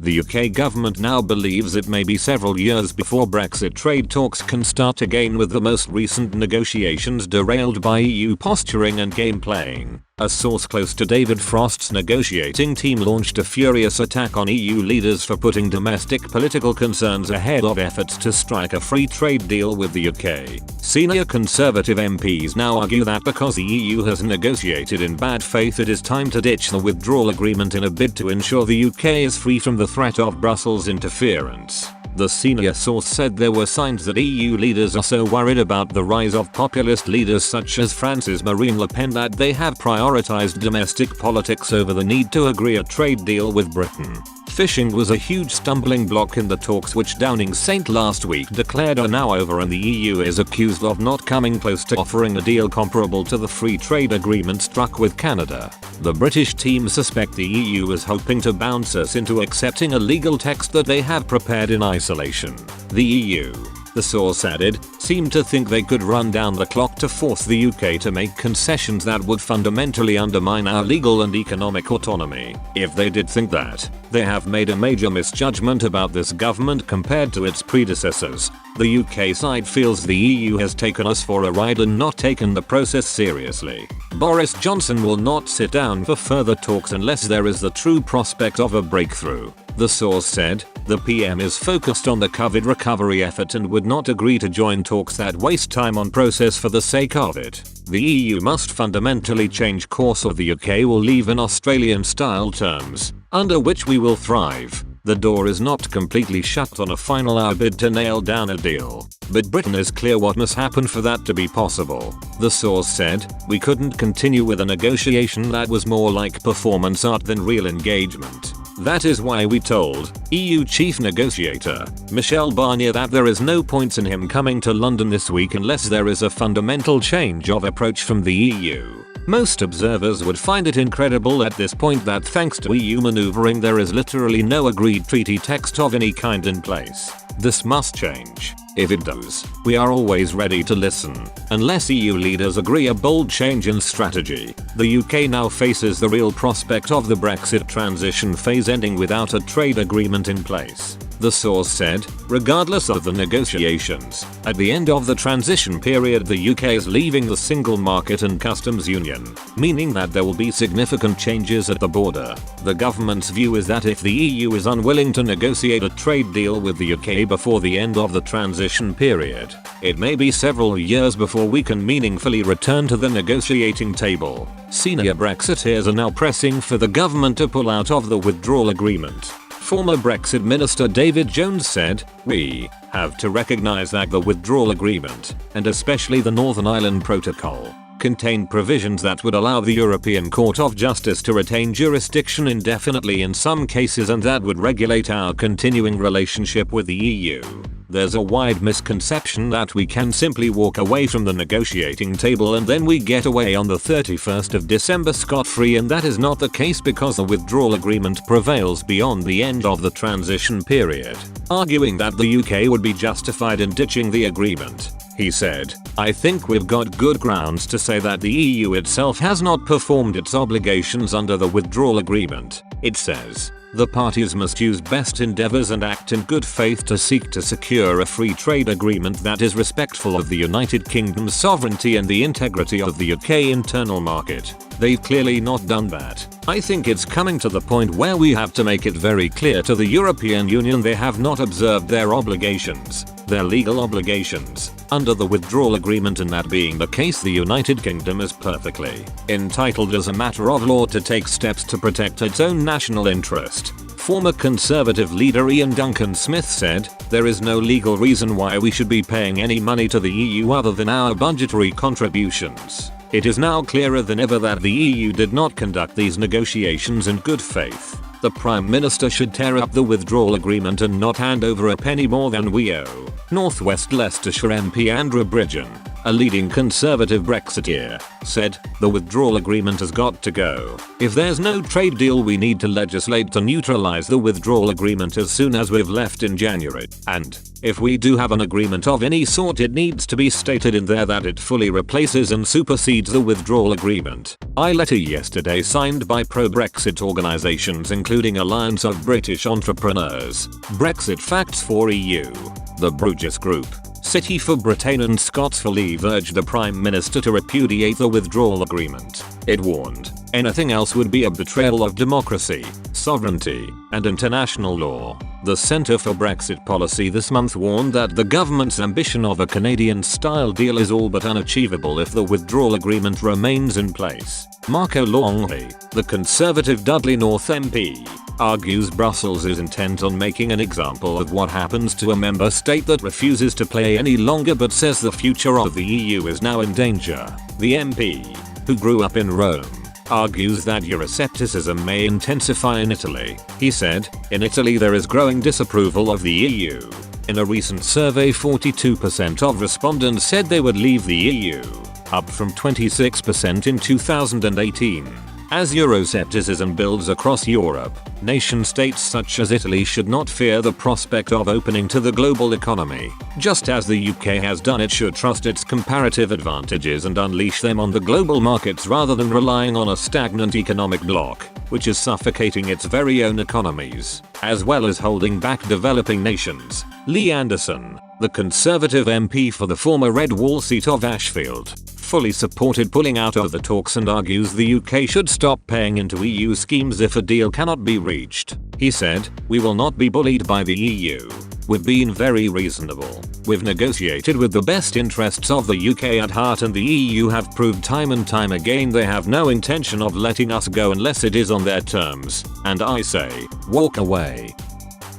The UK government now believes it may be several years before Brexit trade talks can start again, with the most recent negotiations derailed by EU posturing and game playing. A source close to David Frost's negotiating team launched a furious attack on EU leaders for putting domestic political concerns ahead of efforts to strike a free trade deal with the UK. Senior Conservative MPs now argue that because the EU has negotiated in bad faith, it is time to ditch the withdrawal agreement in a bid to ensure the UK is free from the threat of Brussels interference. The senior source said there were signs that EU leaders are so worried about the rise of populist leaders such as France's Marine Le Pen that they have prioritized domestic politics over the need to agree a trade deal with Britain. Fishing was a huge stumbling block in the talks, which Downing St last week declared are now over, and the EU is accused of not coming close to offering a deal comparable to the free trade agreement struck with Canada. The British team suspect the EU is hoping to bounce us into accepting a legal text that they have prepared in isolation. The EU, the source added, seemed to think they could run down the clock to force the UK to make concessions that would fundamentally undermine our legal and economic autonomy. If they did think that, they have made a major misjudgment about this government compared to its predecessors. The UK side feels the EU has taken us for a ride and not taken the process seriously. Boris Johnson will not sit down for further talks unless there is the true prospect of a breakthrough. The source said, the PM is focused on the COVID recovery effort and would not agree to join talks that waste time on process for the sake of it. The EU must fundamentally change course, or the UK will leave in Australian-style terms, under which we will thrive. The door is not completely shut on a final hour bid to nail down a deal, but Britain is clear what must happen for that to be possible. The source said, we couldn't continue with a negotiation that was more like performance art than real engagement. That is why we told EU chief negotiator Michel Barnier that there is no point in him coming to London this week unless there is a fundamental change of approach from the EU. Most observers would find it incredible at this point that thanks to EU maneuvering there is literally no agreed treaty text of any kind in place. This must change. If it does, we are always ready to listen. Unless EU leaders agree a bold change in strategy, the UK now faces the real prospect of the Brexit transition phase ending without a trade agreement in place. The source said, regardless of the negotiations, at the end of the transition period the UK is leaving the single market and customs union, meaning that there will be significant changes at the border. The government's view is that if the EU is unwilling to negotiate a trade deal with the UK before the end of the transition period, it may be several years before we can meaningfully return to the negotiating table. Senior Brexiteers are now pressing for the government to pull out of the withdrawal agreement. Former Brexit Minister David Jones said, we have to recognise that the withdrawal agreement, and especially the Northern Ireland Protocol, contained provisions that would allow the European Court of Justice to retain jurisdiction indefinitely in some cases, and that would regulate our continuing relationship with the EU. There's a wide misconception that we can simply walk away from the negotiating table and then we get away on the 31st of December scot-free, and that is not the case because the withdrawal agreement prevails beyond the end of the transition period. Arguing that the UK would be justified in ditching the agreement, he said, I think we've got good grounds to say that the EU itself has not performed its obligations under the withdrawal agreement. It says, the parties must use best endeavours and act in good faith to seek to secure a free trade agreement that is respectful of the United Kingdom's sovereignty and the integrity of the UK internal market. They've clearly not done that. I think it's coming to the point where we have to make it very clear to the European Union they have not observed their obligations, their legal obligations, under the withdrawal agreement, and that being the case the United Kingdom is perfectly entitled as a matter of law to take steps to protect its own national interest. Former Conservative leader Ian Duncan Smith said, there is no legal reason why we should be paying any money to the EU other than our budgetary contributions. It is now clearer than ever that the EU did not conduct these negotiations in good faith. The Prime Minister should tear up the withdrawal agreement and not hand over a penny more than we owe. North West Leicestershire MP Andrew Bridgen, a leading conservative Brexiteer, said, "The withdrawal agreement has got to go. If there's no trade deal, we need to legislate to neutralize the withdrawal agreement as soon as we've left in January. And if we do have an agreement of any sort, it needs to be stated in there that it fully replaces and supersedes the withdrawal agreement." A letter yesterday signed by pro-Brexit organizations including Alliance of British Entrepreneurs, Brexit Facts for EU, the Bruges Group, City for Britain and Scots for Leave urged the Prime Minister to repudiate the withdrawal agreement. It warned, anything else would be a betrayal of democracy, sovereignty, and international law. The Centre for Brexit Policy this month warned that the government's ambition of a Canadian-style deal is all but unachievable if the withdrawal agreement remains in place. Marco Longley, the Conservative Dudley North MP, argues Brussels is intent on making an example of what happens to a member state that refuses to play any longer but says the future of the EU is now in danger. The MP, who grew up in Rome, argues that Euroscepticism may intensify in Italy. He said, "In Italy there is growing disapproval of the EU. In a recent survey, 42% of respondents said they would leave the EU, up from 26% in 2018. As Euroscepticism builds across Europe, nation-states such as Italy should not fear the prospect of opening to the global economy. Just as the UK has done, it should trust its comparative advantages and unleash them on the global markets rather than relying on a stagnant economic bloc, which is suffocating its very own economies, as well as holding back developing nations." Lee Anderson, the Conservative MP for the former Red Wall seat of Ashfield, fully supported pulling out of the talks and argues the UK should stop paying into EU schemes if a deal cannot be reached. He said, "We will not be bullied by the EU. We've been very reasonable. We've negotiated with the best interests of the UK at heart, and the EU have proved time and time again they have no intention of letting us go unless it is on their terms. And I say, walk away."